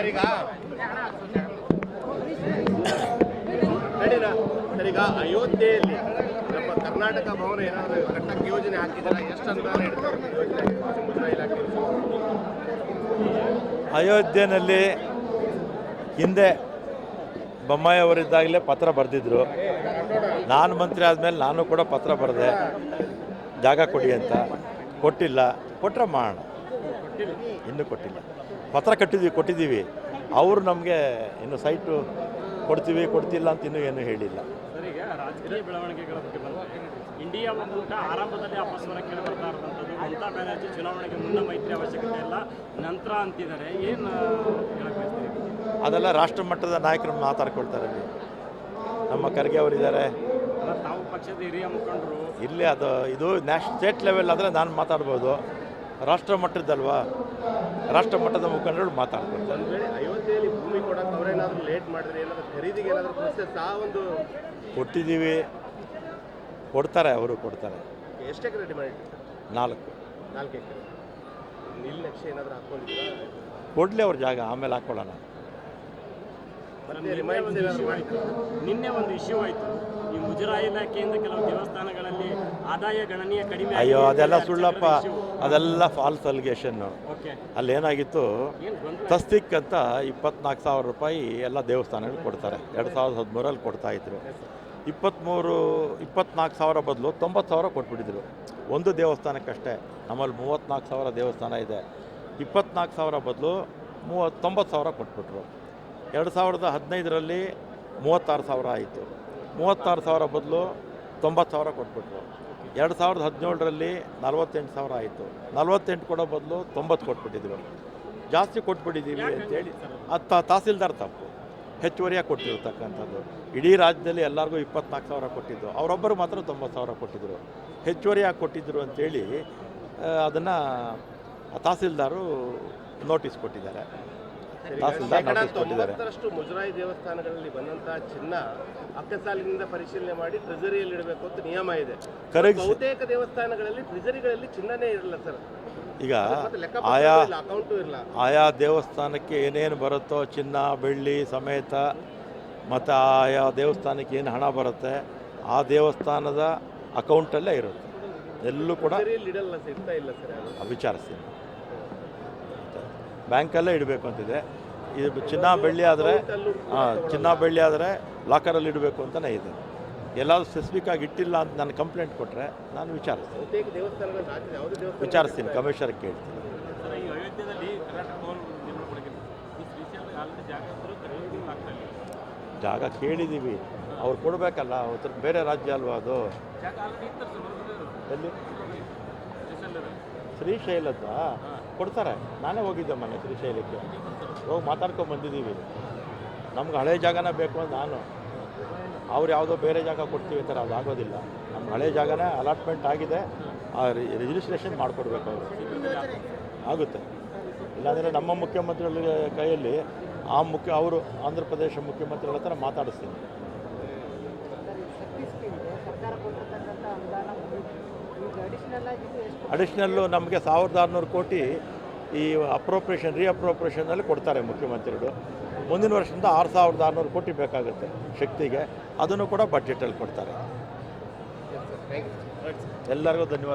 ಈಗ ಅಯೋಧ್ಯೆಯಲ್ಲಿ ನಮ್ಮ ಕರ್ನಾಟಕ ಭವನ ಏನಾದರೂ ಕಟ್ಟಕ್ಕೆ ಯೋಜನೆ ಹಾಕಿದ್ದಾರೆ, ಎಷ್ಟು ಅನುದಾನ ಇಡ್ತಾರೆ ಯೋಜನೆ ಇಲಾಖೆ? ಅಯೋಧ್ಯೆಯಲ್ಲಿ ಹಿಂದೆ ಬೊಮ್ಮಾಯಿ ಅವರಿದ್ದಾಗಲೇ ಪತ್ರ ಬರೆದಿದ್ರು. ನಾನು ಮಂತ್ರಿ ಆದಮೇಲೆ ನಾನು ಕೂಡ ಪತ್ರ ಬರೆದೆ, ಜಾಗ ಕೊಡಿ ಅಂತ. ಕೊಟ್ಟಿಲ್ಲ. ಕೊಟ್ಟರೆ ಮಾಡೋಣ, ಇನ್ನೂ ಕೊಟ್ಟಿಲ್ಲ. ಪತ್ರ ಕೊಟ್ಟಿದ್ದೀವಿ. ಅವರು ನಮಗೆ ಇನ್ನು ಸೈಟು ಕೊಡ್ತಿಲ್ಲ ಅಂತ ಇನ್ನೂ ಏನೂ ಹೇಳಿಲ್ಲ. ಈಗ ರಾಜಕೀಯ ಬೆಳವಣಿಗೆಗಳ ಬಗ್ಗೆ ಬಂದರೆ ಇಂಡಿಯಾ ಒಕ್ಕೂಟ ಆರಂಭದಲ್ಲಿ ಅಪಸ್ವರ ಕೇಳಿ ಬರ್ತಾ ಇರುವಂಥದ್ದು, ಮಮತಾ ಬ್ಯಾನರ್ಜಿ ಚುನಾವಣೆಗೆ ಮುನ್ನ ಮೈತ್ರಿ ಅವಶ್ಯಕತೆ ಇಲ್ಲ ನಂತರ ಅಂತಿದ್ದಾರೆ. ಏನು ಹೇಳಕ್ಕೆ ಬಯಸ್ತೀರಿ? ಅದೆಲ್ಲ ರಾಷ್ಟ್ರ ಮಟ್ಟದ ನಾಯಕರು ಮಾತಾಡ್ಕೊಳ್ತಾರೆ. ನಮ್ಮ ಖರ್ಗೆ ಅವರಿದ್ದಾರೆ, ತಾವು ಪಕ್ಷದ ಹಿರಿಯ ಮುಖಂಡರು. ಇಲ್ಲಿ ಇದು ಸ್ಟೇಟ್ ಲೆವೆಲ್ ಆದರೆ ನಾನು ಮಾತಾಡ್ಬೋದು. ರಾಷ್ಟ್ರ ಮಟ್ಟದ್ದಲ್ವಾ, ರಾಷ್ಟ್ರ ಮಟ್ಟದ ಮುಖಂಡರು ಮಾತಾಡ್ಕೊಳ್ತಾರೆ. ಒಂದು ವೇಳೆ ಅಯೋಧ್ಯೆಯಲ್ಲಿ ಭೂಮಿ ಕೊಡೋಕೆ ಅವರೇನಾದರೂ ಲೇಟ್ ಮಾಡಿದ್ರೆ ಏನಾದರೂ ಖರೀದಿಗೆ ಏನಾದರೂ ಪ್ರೊಸೆಸ್ ಒಂದು ಕೊಟ್ಟಿದ್ದೀವಿ, ಕೊಡ್ತಾರೆ, ಅವರು ಕೊಡ್ತಾರೆ. ಎಷ್ಟು ಎಕರೆ ರೆಡಿ ಮಾಡಿ? 4 ಎಕರೆ. ನೀಲ್ ನಕ್ಷೆ ಏನಾದರೂ ಹಾಕ್ಕೊಂಡಿದ್ದೀರಾ? ಕೊಡಲಿ ಅವ್ರ ಜಾಗ, ಆಮೇಲೆ ಹಾಕ್ಕೊಳ್ಳೋಣ. ನಿನ್ನೆ ಒಂದು ಇಶ್ಯೂ ಆಯಿತು, ಈ ಮುಜರಾಯಿ ಇಲಾಖೆಯಿಂದ ಕೆಲವು ದೇವಸ್ಥಾನಗಳಲ್ಲಿ ಆದಾಯ ಗಣನೀಯ ಕಡಿಮೆ. ಅಯ್ಯೋ, ಅದೆಲ್ಲ ಸುಳ್ಳಪ್ಪ, ಅದೆಲ್ಲ ಫಾಲ್ಸ್ ಅಲಿಗೇಷನ್ನು. ಅಲ್ಲೇನಾಗಿತ್ತು, ತಸ್ತಿಕ್ ಅಂತ 24,000 ರೂಪಾಯಿ ಎಲ್ಲ ದೇವಸ್ಥಾನಗಳು ಕೊಡ್ತಾರೆ. 2013 ಕೊಡ್ತಾಯಿದ್ರು. 24,000 ಬದಲು 90,000 ಕೊಟ್ಬಿಟ್ಟಿದ್ರು ಒಂದು ದೇವಸ್ಥಾನಕ್ಕಷ್ಟೇ. ನಮ್ಮಲ್ಲಿ 34,000 ದೇವಸ್ಥಾನ ಇದೆ. 24,000 ಬದಲು 90,000 ಕೊಟ್ಬಿಟ್ರು. 2015ರಲ್ಲಿ 36,000 ಆಯಿತು. 36,000 ಬದಲು 90,000 ಕೊಟ್ಬಿಟ್ರು. 2017ರಲ್ಲಿ 48,000 ಆಯಿತು. 48 ಕೊಡೋ ಬದಲು 90 ಕೊಟ್ಬಿಟ್ಟಿದ್ರು. ಜಾಸ್ತಿ ಕೊಟ್ಬಿಟ್ಟಿದ್ದೀವಿ ಅಂತೇಳಿ ಅದು ತಹಸೀಲ್ದಾರ್ ತಪ್ಪು. ಹೆಚ್ಚುವರಿಯಾಗಿ ಕೊಟ್ಟಿರ್ತಕ್ಕಂಥದ್ದು. ಇಡೀ ರಾಜ್ಯದಲ್ಲಿ ಎಲ್ಲರಿಗೂ 24,000 ಕೊಟ್ಟಿದ್ದು, ಅವರೊಬ್ಬರು ಮಾತ್ರ 90,000 ಕೊಟ್ಟಿದ್ದರು. ಹೆಚ್ಚುವರಿಯಾಗಿ ಕೊಟ್ಟಿದ್ದರು ಅಂಥೇಳಿ ಅದನ್ನು ತಹಸೀಲ್ದಾರು ನೋಟಿಸ್ ಕೊಟ್ಟಿದ್ದಾರೆ. ಮುಜರಾಯಿ ದೇವಸ್ಥಾನಗಳಲ್ಲಿ ಬಂದಂತಹ ಚಿನ್ನ ಅಕ್ಕಸಾಲಿನಿಂದ ಪರಿಶೀಲನೆ ಮಾಡಿ ಟ್ರೆಜರಿಯಲ್ಲಿ ಇಡಬೇಕು ಅಂತ ನಿಯಮ ಇದೆ. ಬಹುತೇಕ ದೇವಸ್ಥಾನಗಳಲ್ಲಿ ಟ್ರೆಜರಿಗಳಲ್ಲಿ ಚಿನ್ನನೇ ಇರಲ್ಲ ಸರ್. ಈಗ ಆಯಾ ದೇವಸ್ಥಾನಕ್ಕೆ ಏನೇನು ಬರುತ್ತೋ ಚಿನ್ನ ಬೆಳ್ಳಿ ಸಮೇತ, ಮತ್ತು ಆಯಾ ದೇವಸ್ಥಾನಕ್ಕೆ ಏನು ಹಣ ಬರುತ್ತೆ ಆ ದೇವಸ್ಥಾನದ ಅಕೌಂಟಲ್ಲೇ ಇರುತ್ತೆ. ಎಲ್ಲೂ ಕೂಡ ವಿಚಾರಿಸ್ತೀನಿ. ಬ್ಯಾಂಕಲ್ಲೇ ಇಡಬೇಕು ಅಂತಿದೆ. ಇದು ಚಿನ್ನ ಬೆಳ್ಳಿ ಆದರೆ ಲಾಕರಲ್ಲಿ ಇಡಬೇಕು ಅಂತಲೇ ಇದೆ. ಎಲ್ಲಾದರೂ ಸ್ಪೆಸಿಫಿಕ್ ಆಗಿ ಇಟ್ಟಿಲ್ಲ ಅಂತ ನಾನು ಕಂಪ್ಲೇಂಟ್ ಕೊಟ್ಟರೆ ನಾನು ವಿಚಾರಿಸ್ತೀನಿ, ಕಮಿಷನರ್ಗೆ ಕೇಳ್ತೀನಿ. ಜಾಗ ಕೇಳಿದ್ದೀವಿ, ಅವ್ರು ಕೊಡಬೇಕಲ್ಲ. ಅವತ್ತು ಬೇರೆ ರಾಜ್ಯ ಅಲ್ವಾ ಅದು. ಎಲ್ಲಿ? ಶ್ರೀಶೈಲದ ಕೊಡ್ತಾರೆ. ನಾನೇ ಹೋಗಿದ್ದೆ ಮೊನ್ನೆ ಶ್ರೀಶೈಲಕ್ಕೆ, ಹೋಗಿ ಮಾತಾಡ್ಕೊಂಡು ಬಂದಿದ್ದೀವಿ. ನಮ್ಗೆ ಹಳೆ ಜಾಗನೇ ಬೇಕು ಅಂತ ನಾನು. ಅವ್ರು ಯಾವುದೋ ಬೇರೆ ಜಾಗ ಕೊಡ್ತೀವಿ ಅಂತಾರೆ, ಅದು ಆಗೋದಿಲ್ಲ. ನಮ್ಮ ಹಳೆ ಜಾಗನೇ ಅಲಾಟ್ಮೆಂಟ್ ಆಗಿದೆ, ಆ ರಿಜಿಸ್ಟ್ರೇಷನ್ ಮಾಡಿಕೊಡ್ಬೇಕು ಅವರು. ಆಗುತ್ತೆ. ಇಲ್ಲಾಂದರೆ ನಮ್ಮ ಮುಖ್ಯಮಂತ್ರಿಗಳ ಕೈಯಲ್ಲಿ ಅವರು ಆಂಧ್ರ ಪ್ರದೇಶ ಮುಖ್ಯಮಂತ್ರಿಗಳ ಹತ್ರ ಮಾತಾಡಿಸ್ತೀನಿ. ಅಡಿಷ್ನಲ್ಲು ನಮಗೆ 1,600 ಕೋಟಿ ಈ ರೀಅಪ್ರೋಪ್ರಿಯೇಷನಲ್ಲಿ ಕೊಡ್ತಾರೆ ಮುಖ್ಯಮಂತ್ರಿಗಳು. ಮುಂದಿನ ವರ್ಷದಿಂದ 6,600 ಕೋಟಿ ಬೇಕಾಗುತ್ತೆ ಶಕ್ತಿಗೆ. ಅದನ್ನು ಕೂಡ ಬಡ್ಜೆಟಲ್ಲಿ ಕೊಡ್ತಾರೆ. ಎಲ್ಲರಿಗೂ ಧನ್ಯವಾದ.